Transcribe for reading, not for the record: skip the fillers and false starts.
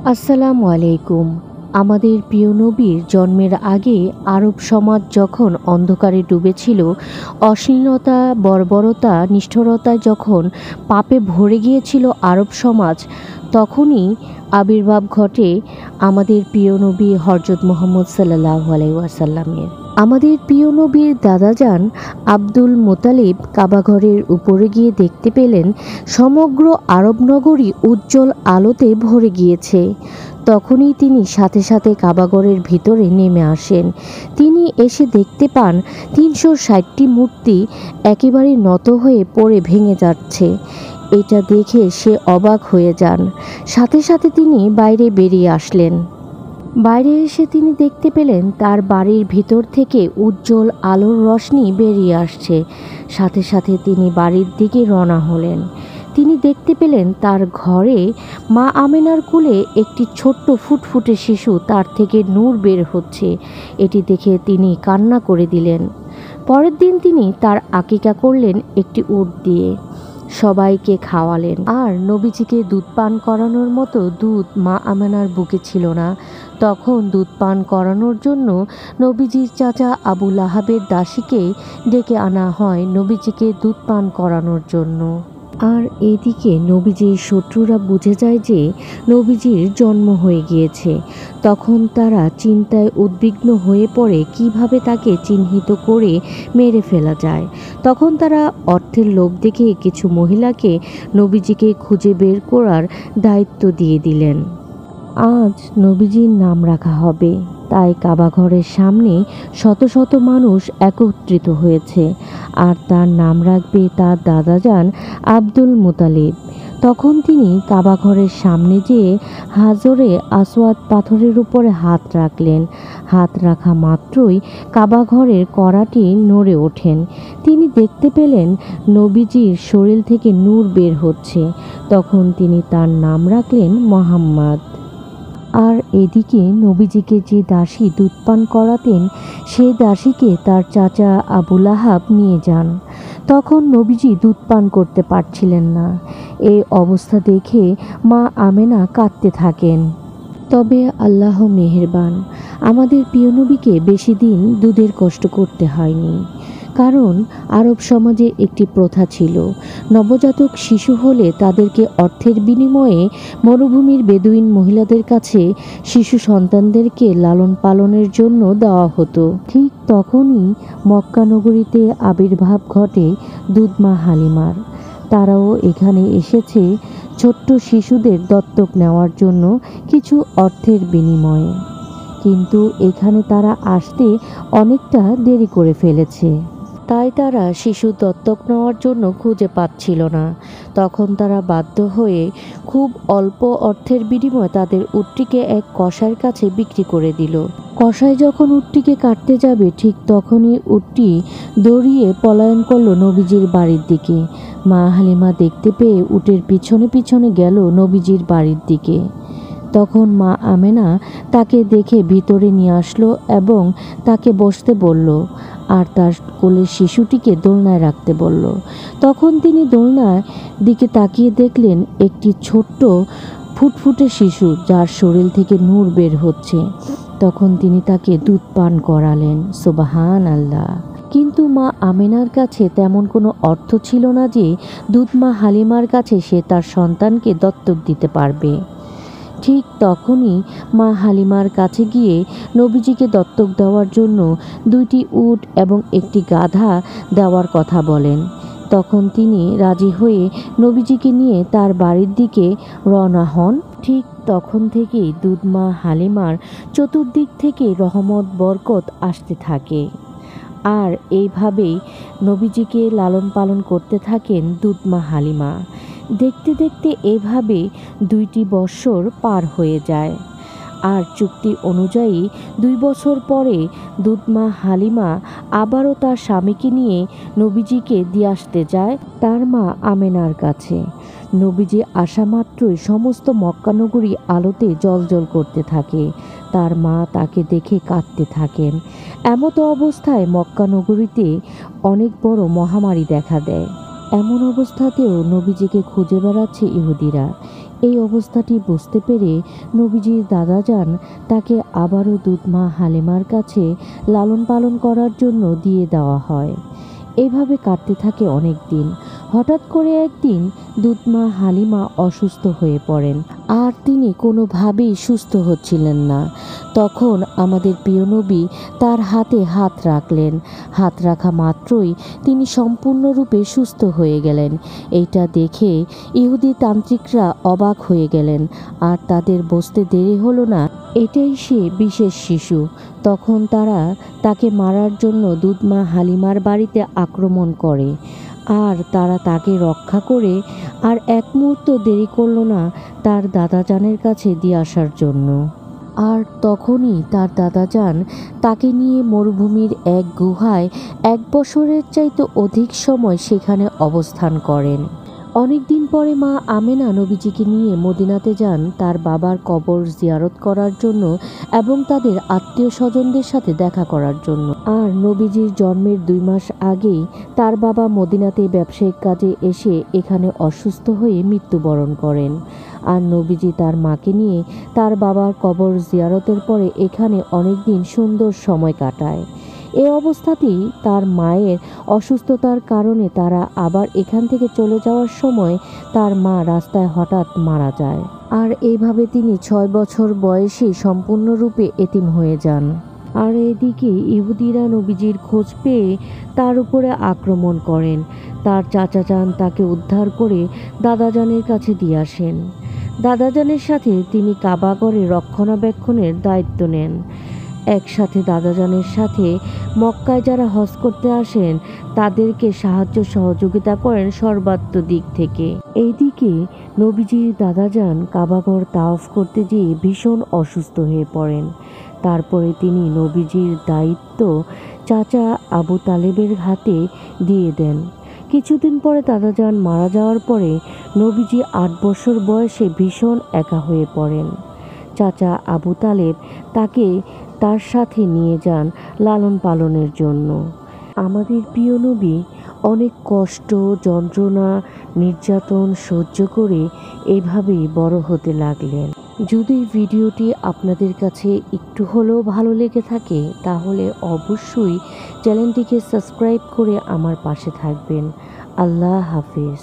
আসসালামু আলাইকুম। আমাদের প্রিয় নবীর জন্মের আগে আরব সমাজ যখন অন্ধকারে ডুবেছিল, অশ্লীলতা, বর্বরতা, নিষ্ঠুরতায় যখন পাপে ভরে গিয়েছিল আরব সমাজ, তখনই আবির্ভাব ঘটে আমাদের প্রিয় নবী হযরত মুহাম্মদ সাল্লাল্লাহু আলাইহি ওয়াসাল্লামের। আমাদের প্রিয় নবীর দাদাজান আব্দুল মোতালিব কাবাঘরের উপরে গিয়ে দেখতে পেলেন সমগ্র আরব নগরী উজ্জ্বল আলোতে ভরে গিয়েছে। তখনই তিনি সাথে সাথে কাবাঘরের ভিতরে নেমে আসেন। তিনি এসে দেখতে পান ৩৬০টি মূর্তি একেবারে নত হয়ে পড়ে ভেঙে যাচ্ছে। এটা দেখে সে অবাক হয়ে যান। সাথে সাথে তিনি বাইরে বেরিয়ে আসলেন। বাইরে এসে তিনি দেখতে পেলেন তার বাড়ির ভিতর থেকে উজ্জ্বল আলোর রশ্মি বেরিয়ে আসছে। সাথে সাথে তিনি বাড়ির দিকে রওনা হলেন। তিনি দেখতে পেলেন তার ঘরে মা আমেনার কোলে একটি ছোট্ট ফুটফুটে শিশু, তার থেকে নূর বের হচ্ছে। এটি দেখে তিনি কান্না করে দিলেন। পরের দিন তিনি তার আকিকা করলেন একটি উট দিয়ে, সবাইকে খাওয়ালেন। আর নবীজিকে দুধ পান করানোর মতো দুধ মা আমেনার বুকে ছিল না। তখন দুধ পান করানোর জন্য নবীজির চাচা আবু লাহাবের দাসীকে ডেকে আনা হয় নবীজিকে দুধ পান করানোর জন্য। আর এদিকে নবীজির শত্রুরা বুঝে যায় যে নবীজির জন্ম হয়ে গিয়েছে। তখন তারা চিন্তায় উদ্বিগ্ন হয়ে পড়ে কিভাবে তাকে চিহ্নিত করে মেরে ফেলা যায়। তখন তারা অর্থের লোভ দেখে কিছু মহিলাকে নবীজিকে খুঁজে বের করার দায়িত্ব দিয়ে দিলেন। আজ নবীজির নাম রাখা হবে, তাই কাবাঘরের সামনে শত শত মানুষ একত্রিত হয়েছে। আর তার নাম রাখবে তার দাদাজান আব্দুল মুতালিব। তখন তিনি কাবাঘরের সামনে যেয়ে হাজরে আসওয়াদ পাথরের উপরে হাত রাখলেন। হাত রাখা মাত্রই কাবাঘরের কড়াটি নড়ে ওঠেন। তিনি দেখতে পেলেন নবীজির শরীর থেকে নূর বের হচ্ছে। তখন তিনি তার নাম রাখলেন মোহাম্মদ। আর এদিকে নবীজিকে যে দাসী দুধ পান করাতেন, সেই দাসীকে তার চাচা আবু লাহাব নিয়ে যান। তখন নবীজি দুধ পান করতে পারছিলেন না। এই অবস্থা দেখে মা আমেনা কাঁদতে থাকেন। তবে আল্লাহ মেহেরবান, আমাদের প্রিয় নবীকে বেশি দিন দুধের কষ্ট করতে হয়নি। কারণ আরব সমাজে একটি প্রথা ছিল, নবজাতক শিশু হলে তাদেরকে অর্থের বিনিময়ে মরুভূমির বেদুইন মহিলাদের কাছে শিশু সন্তানদেরকে লালন পালনের জন্য দেওয়া হতো। ঠিক তখনই মক্কা নগরীতে আবির্ভাব ঘটে দুধমা হালিমার। তারাও এখানে এসেছে ছোট্ট শিশুদের দত্তক নেওয়ার জন্য কিছু অর্থের বিনিময়ে। কিন্তু এখানে তারা আসতে অনেকটা দেরি করে ফেলেছে। তাই তারা শিশু দত্তক নেওয়ার জন্য খুঁজে পাচ্ছিল না। তখন তারা বাধ্য হয়ে খুব অল্প অর্থের বিনিময়ে তাদের উটটিকে এক কসাইয়ের কাছে বিক্রি করে দিল। কসাই যখন উটটিকে কাটতে যাবে, ঠিক তখনই উটটি দৌড়িয়ে পলায়ন করলো নবীজির বাড়ির দিকে। মা হালিমা দেখতে পেয়ে উটের পিছনে পিছনে গেল নবীজির বাড়ির দিকে। তখন মা আমেনা তাকে দেখে ভিতরে নিয়ে আসলো এবং তাকে বসতে বলল আর তার কোলের শিশুটিকে দোলনায় রাখতে বলল। তখন তিনি দোলনার দিকে তাকিয়ে দেখলেন একটি ছোট্ট ফুটফুটে শিশু, যার শরীর থেকে নূর বের হচ্ছে। তখন তিনি তাকে দুধ পান করালেন। সুবহান আল্লাহ। কিন্তু মা আমেনার কাছে তেমন কোনো অর্থ ছিল না যে দুধমা হালিমার কাছে সে তার সন্তানকে দত্তক দিতে পারবে। ঠিক তখনই মা হালিমার কাছে গিয়ে নবীজিকে দত্তক দেওয়ার জন্য 2টি উট এবং একটি গাধা দেওয়ার কথা বলেন। তখন তিনি রাজি হয়ে নবীজিকে নিয়ে তার বাড়ির দিকে রওনা হন। ঠিক তখন থেকেই দুধমা হালিমার চতুর্দিক থেকে রহমত বরকত আসতে থাকে। আর এইভাবেই নবীজিকে লালন পালন করতে থাকেন দুধমা হালিমা। দেখতে দেখতে এভাবে 2টি বৎসর পার হয়ে যায়। আর চুক্তি অনুযায়ী 2 বছর পরে দুধমা হালিমা আবারও তার স্বামীকে নিয়ে নবীজিকে দিয়ে আসতে যায় তার মা আমেনার কাছে। নবীজি আসা মাত্রই সমস্ত মক্কানগরী আলোতে জ্বলজ্বল করতে থাকে। তার মা তাকে দেখে কাঁদতে থাকেন। এমত অবস্থায় মক্কানগরীতে অনেক বড় মহামারী দেখা দেয়। এমন অবস্থাতেও নবীজিকে খুঁজে বেড়াচ্ছে ইহুদিরা। এই অবস্থাটি বুঝতে পেরে নবীজির দাদাজান তাকে আবারও দুধ মা হালিমার কাছে লালন পালন করার জন্য দিয়ে দেওয়া হয়। এইভাবে কাটতে থাকে অনেক দিন। হঠাৎ করে একদিন দুধ মা হালিমা অসুস্থ হয়ে পড়েন, আর তিনি কোনোভাবেই সুস্থ হচ্ছিলেন না। তখন আমাদের প্রিয় নবী তার হাতে হাত রাখলেন। হাত রাখা মাত্রই তিনি সম্পূর্ণরূপে সুস্থ হয়ে গেলেন। এইটা দেখে ইহুদি তান্ত্রিকরা অবাক হয়ে গেলেন, আর তাদের বুঝতে দেরি হলো না এটাই সে বিশেষ শিশু। তখন তারা তাকে মারার জন্য দুধ মা হালিমার বাড়িতে আক্রমণ করে, আর তারা তাকে রক্ষা করে আর এক মুহূর্ত দেরি করল না তার দাদাজানের কাছে দিয়ে আসার জন্য। আর তখনই তার দাদাজান তাকে নিয়ে মরুভূমির এক গুহায় 1 বছরের চাইতে অধিক সময় সেখানে অবস্থান করেন। অনেক দিন পরে মা আমেনা নবীজিকে নিয়ে মদিনাতে যান তার বাবার কবর জিয়ারত করার জন্য এবং তাদের আত্মীয় স্বজনদের সাথে দেখা করার জন্য। আর নবীজির জন্মের 2 মাস আগেই তার বাবা মদিনাতে ব্যবসায়িক কাজে এসে এখানে অসুস্থ হয়ে মৃত্যুবরণ করেন। আর নবীজি তার মাকে নিয়ে তার বাবার কবর জিয়ারতের পরে এখানে অনেক দিন সুন্দর সময় কাটায়। এ অবস্থাতেই তার মায়ের অসুস্থতার কারণে তারা আবার এখান থেকে চলে যাওয়ার সময় তার মা রাস্তায় হঠাৎ মারা যায়। আর এইভাবে তিনি 6 বছর বয়সে সম্পূর্ণরূপে এতিম হয়ে যান। আর এদিকে ইহুদিরা নবীজির খোঁজ পেয়ে তার উপরে আক্রমণ করেন। তার চাচাজান তাকে উদ্ধার করে দাদাজানের কাছে দিয়ে আসেন। দাদাজানের সাথে তিনি কাবাগরে রক্ষণাবেক্ষণের দায়িত্ব নেন। একসাথে দাদাজানের সাথে মক্কায় যারা হজ করতে আসেন তাদেরকে সাহায্য সহযোগিতা করেন সর্বাত্ম দিক থেকে। এইদিকে নবীজির দাদাজান কাবাঘর তাওয়াফ করতে গিয়ে ভীষণ অসুস্থ হয়ে পড়েন। তারপরে তিনি নবীজির দায়িত্ব চাচা আবু তালেবের হাতে দিয়ে দেন। কিছুদিন পরে দাদাজান মারা যাওয়ার পরে নবীজি 8 বছর বয়সে ভীষণ একা হয়ে পড়েন। চাচা আবু তালেব তাকে তার সাথে নিয়ে যান লালন পালনের জন্য। আমাদের প্রিয় নবী অনেক কষ্ট, যন্ত্রণা, নির্যাতন সহ্য করে এভাবেই বড় হতে লাগলেন। যদি ভিডিওটি আপনাদের কাছে একটু হলেও ভালো লেগে থাকে তাহলে অবশ্যই চ্যানেলটিকে সাবস্ক্রাইব করে আমার পাশে থাকবেন। আল্লাহ হাফেজ।